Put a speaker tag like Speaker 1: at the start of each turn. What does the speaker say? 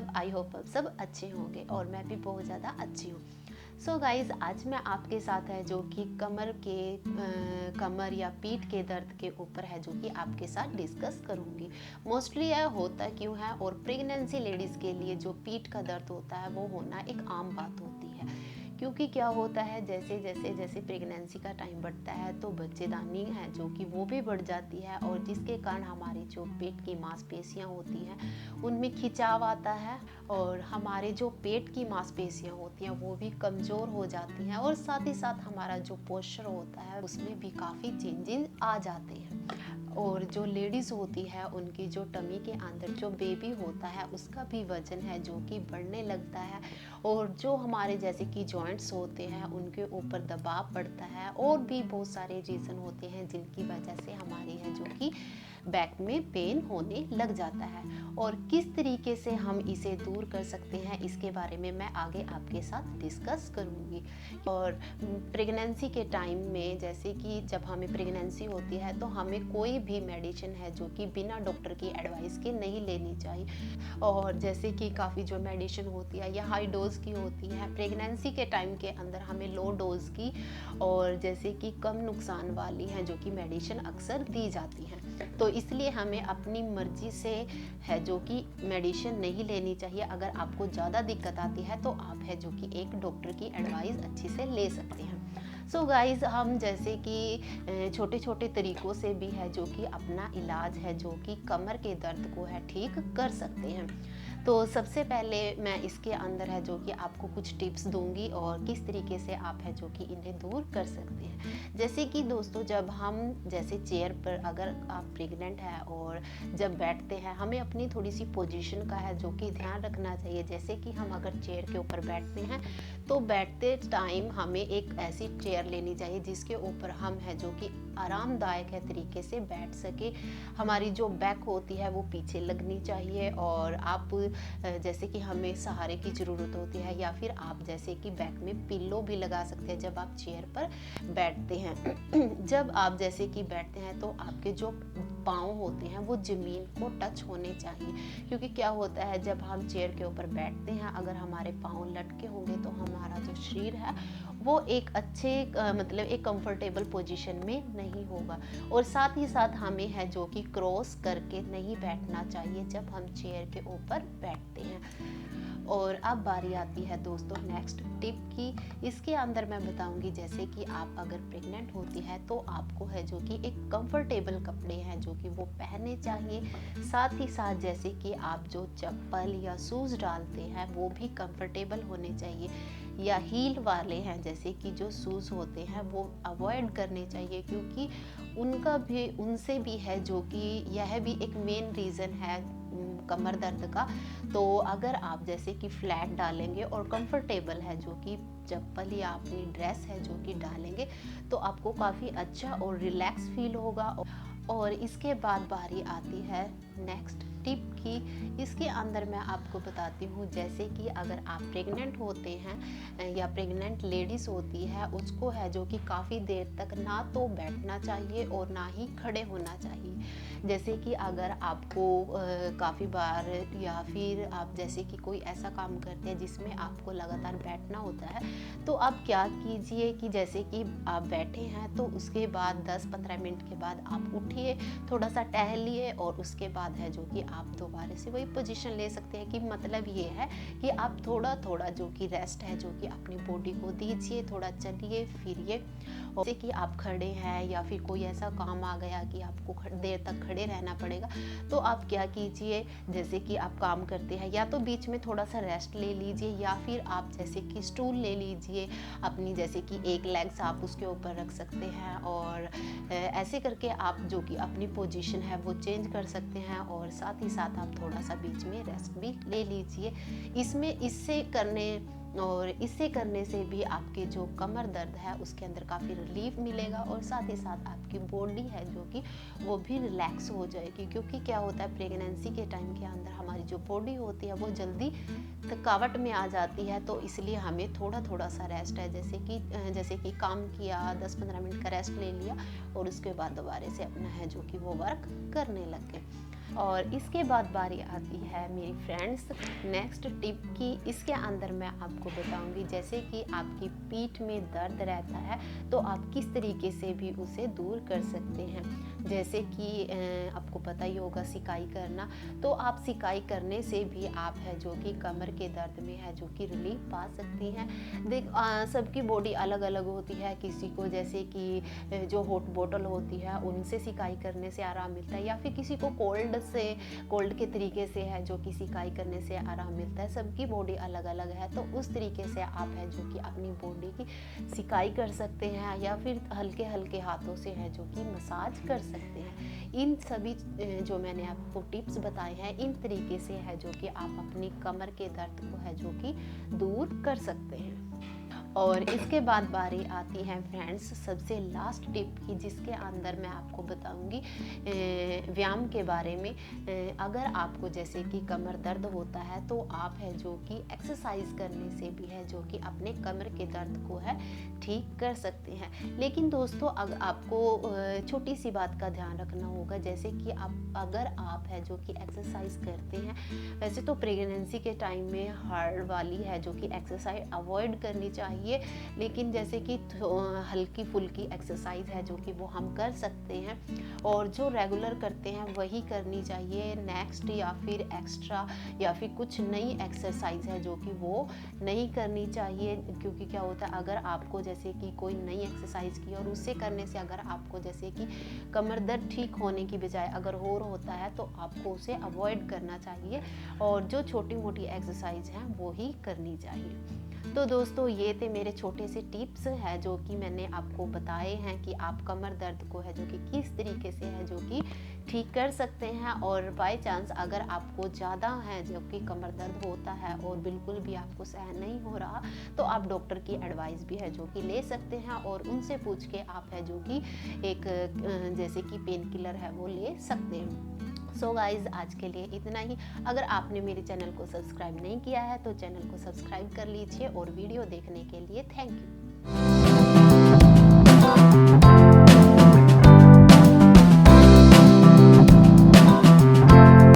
Speaker 1: सब? I hope आप सब अच्छे होंगे और मैं भी बहुत ज़्यादा अच्छी हूँ। सो गाइज़, आज मैं आपके साथ है जो कि कमर या पीठ के दर्द के ऊपर है जो कि आपके साथ डिस्कस करूँगी। मोस्टली यह होता क्यों है, और प्रेगनेंसी लेडीज़ के लिए जो पीठ का दर्द होता है वो होना एक आम बात होती है। क्योंकि क्या होता है, जैसे जैसे जैसे प्रेगनेंसी का टाइम बढ़ता है तो बच्चेदानी है जो कि वो भी बढ़ जाती है, और जिसके कारण हमारी जो पेट की मांसपेशियां होती हैं उनमें खिंचाव आता है, और हमारे जो पेट की मांसपेशियां होती हैं वो भी कमज़ोर हो जाती हैं, और साथ ही साथ हमारा जो पोस्चर होता है उसमें भी काफ़ी चेंजेस आ जाते हैं। और जो लेडीज़ होती है उनकी जो टमी के अंदर जो बेबी होता है उसका भी वज़न है जो कि बढ़ने लगता है, और जो हमारे जैसे कि जॉइंट्स होते हैं उनके ऊपर दबाव पड़ता है, और भी बहुत सारे रीज़न होते हैं जिनकी वजह से हमारी है जो कि बैक में पेन होने लग जाता है। और किस तरीके से हम इसे दूर कर सकते हैं इसके बारे में मैं आगे आपके साथ डिस्कस करूँगी। और प्रेगनेंसी के टाइम में, जैसे कि जब हमें प्रेगनेंसी होती है तो हमें कोई भी मेडिसिन है जो कि बिना डॉक्टर की एडवाइस के नहीं लेनी चाहिए। और जैसे कि काफ़ी जो मेडिसिन होती है या हाई डोज की होती है, प्रेगनेंसी के टाइम के अंदर हमें लो डोज की और जैसे कि कम नुकसान वाली हैं जो कि मेडिसिन अक्सर दी जाती हैं। तो इसलिए हमें अपनी मर्जी से है जो कि मेडिसिन नहीं लेनी चाहिए। अगर आपको ज़्यादा दिक्कत आती है तो आप है जो कि एक डॉक्टर की एडवाइस अच्छी से ले सकते हैं। सो गाइज, हम जैसे कि छोटे छोटे तरीक़ों से भी है जो कि अपना इलाज है जो कि कमर के दर्द को है ठीक कर सकते हैं। तो सबसे पहले मैं इसके अंदर है जो कि आपको कुछ टिप्स दूंगी और किस तरीके से आप है जो कि इन्हें दूर कर सकते हैं। जैसे कि दोस्तों, जब हम जैसे चेयर पर, अगर आप प्रेग्नेंट हैं और जब बैठते हैं, हमें अपनी थोड़ी सी पोजीशन का है जो कि ध्यान रखना चाहिए। जैसे कि हम अगर चेयर के ऊपर बैठते हैं तो बैठते टाइम हमें एक ऐसी चेयर लेनी चाहिए जिसके ऊपर हम है जो कि आरामदायक है तरीके से बैठ सके। हमारी जो बैक होती है वो पीछे लगनी चाहिए, और आप जैसे कि हमें सहारे की ज़रूरत होती है, या फिर आप जैसे कि बैक में पिल्लो भी लगा सकते हैं जब आप चेयर पर बैठते हैं। जब आप जैसे कि बैठते हैं तो आपके जो पाँव होते हैं वो ज़मीन को टच होने चाहिए, क्योंकि क्या होता है जब हम चेयर के ऊपर बैठते हैं, अगर हमारे पाँव लटके होंगे तो हमारा जो शरीर है वो एक अच्छे मतलब एक कंफर्टेबल पोजीशन में नहीं होगा। और साथ ही साथ हमें है जो कि क्रॉस करके नहीं बैठना चाहिए जब हम चेयर के ऊपर बैठते हैं। और अब बारी आती है दोस्तों नेक्स्ट टिप की। इसके अंदर मैं बताऊंगी जैसे कि आप अगर प्रेग्नेंट होती है तो आपको है जो कि एक कंफर्टेबल कपड़े हैं जो कि वो पहनने चाहिए। साथ ही साथ जैसे कि आप जो चप्पल या शूज़ डालते हैं वो भी कंफर्टेबल होने चाहिए, या हील वाले हैं जैसे कि जो शूज़ होते हैं वो अवॉइड करने चाहिए, क्योंकि उनसे भी है जो कि यह भी एक मेन रीज़न है कमर दर्द का। तो अगर आप जैसे कि फ्लैट डालेंगे और कंफर्टेबल है जो कि चप्पल या अपनी ड्रेस है जो कि डालेंगे तो आपको काफ़ी अच्छा और रिलैक्स फील होगा। और इसके बाद बारी आती है नेक्स्ट टिप की। इसके अंदर मैं आपको बताती हूँ जैसे कि अगर आप प्रेग्नेंट होते हैं या प्रेग्नेंट लेडीज़ होती है, उसको है जो कि काफ़ी देर तक ना तो बैठना चाहिए और ना ही खड़े होना चाहिए। जैसे कि अगर आपको काफ़ी बार, या फिर आप जैसे कि कोई ऐसा काम करते हैं जिसमें आपको लगातार बैठना होता है, तो आप क्या कीजिए कि जैसे कि आप बैठे हैं तो उसके बाद 10-15 मिनट के बाद आप उठिए, थोड़ा सा टहलिए, और उसके बाद है जो कि आप दोबारा से वही पोजीशन ले सकते हैं। कि मतलब ये है कि आप थोड़ा थोड़ा जो कि रेस्ट है जो कि अपनी बॉडी को दीजिए, थोड़ा चलिए फिरिए। और जैसे कि आप खड़े हैं या फिर कोई ऐसा काम आ गया कि आपको देर तक खड़े रहना पड़ेगा, तो आप क्या कीजिए, जैसे कि आप काम करते हैं या तो बीच में थोड़ा सा रेस्ट ले लीजिए, या फिर आप जैसे कि स्टूल ले लीजिए अपनी, जैसे कि एक लेग्स आप उसके ऊपर रख सकते हैं, और ऐसे करके आप जो कि अपनी पोजीशन है वो चेंज कर सकते हैं। और साथ ही साथ आप थोड़ा सा बीच में रेस्ट भी ले लीजिए। इससे करने से भी आपके जो कमर दर्द है उसके अंदर काफ़ी रिलीफ मिलेगा, और साथ ही साथ आपकी बॉडी है जो कि वो भी रिलैक्स हो जाएगी। क्योंकि क्या होता है प्रेगनेंसी के टाइम के अंदर हमारी जो बॉडी होती है वो जल्दी थकावट में आ जाती है, तो इसलिए हमें थोड़ा थोड़ा सा रेस्ट है, जैसे कि काम किया 10-15 मिनट का रेस्ट ले लिया और उसके बाद दोबारा से अपना है जो कि वो वर्क करने लग गए। और इसके बाद बारी आती है मेरी फ्रेंड्स नेक्स्ट टिप की। इसके अंदर मैं आपको बताऊंगी जैसे कि आपकी पीठ में दर्द रहता है तो आप किस तरीके से भी उसे दूर कर सकते हैं। जैसे कि आपको पता ही होगा सिकाई करना, तो आप सिकाई करने से भी आप है जो कि कमर के दर्द में है जो कि रिलीफ पा सकती हैं। सबकी बॉडी अलग अलग होती है, किसी को जैसे कि जो हॉट बॉटल होती है उनसे सिकाई करने से आराम मिलता है, या फिर किसी को कोल्ड के तरीके से है जो कि सिकाई करने से आराम मिलता है। सबकी बॉडी अलग अलग है, तो उस तरीके से आप है जो कि अपनी बॉडी की सिकाई कर सकते हैं, या फिर हल्के हल्के हाथों से है जो कि मसाज कर सकते हैं। इन सभी जो मैंने आपको टिप्स बताए हैं इन तरीके से है जो कि आप अपनी कमर के दर्द को है जो कि दूर कर सकते हैं। और इसके बाद बारी आती है फ्रेंड्स सबसे लास्ट टिप की, जिसके अंदर मैं आपको बताऊंगी व्यायाम के बारे में। अगर आपको जैसे कि कमर दर्द होता है तो आप है जो कि एक्सरसाइज करने से भी है जो कि अपने कमर के दर्द को है ठीक कर सकते हैं। लेकिन दोस्तों अगर आपको छोटी सी बात का ध्यान रखना होगा, जैसे कि अगर आप है जो कि एक्सरसाइज करते हैं, वैसे तो प्रेगनेंसी के टाइम में हार्ड वाली है जो कि एक्सरसाइज अवॉइड करनी चाहिए, लेकिन जैसे कि हल्की फुल्की एक्सरसाइज है जो कि वो हम कर सकते हैं, और जो रेगुलर करते हैं वही करनी चाहिए। नेक्स्ट या फिर एक्स्ट्रा या फिर कुछ नई एक्सरसाइज है जो कि वो नहीं करनी चाहिए, क्योंकि क्या होता है अगर आपको जैसे कि कोई नई एक्सरसाइज की और उससे करने से अगर आपको जैसे कि कमर दर्द ठीक होने की बजाय अगर और होता है तो आपको उसे अवॉइड करना चाहिए, और जो छोटी मोटी एक्सरसाइज हैं वो ही करनी चाहिए। तो दोस्तों ये थे मेरे छोटे से टिप्स है जो कि मैंने आपको बताए हैं कि आप कमर दर्द को है जो कि किस तरीके से है जो कि ठीक कर सकते हैं। और बाय चांस अगर आपको ज़्यादा है जो कि कमर दर्द होता है और बिल्कुल भी आपको सहन नहीं हो रहा, तो आप डॉक्टर की एडवाइस भी है जो कि ले सकते हैं, और उनसे पूछ के आप है जो कि एक जैसे कि पेन किलर है वो ले सकते हैं। सो गाइज आज के लिए इतना ही। अगर आपने मेरे चैनल को सब्सक्राइब नहीं किया है तो चैनल को सब्सक्राइब कर लीजिए, और वीडियो देखने के लिए थैंक यू।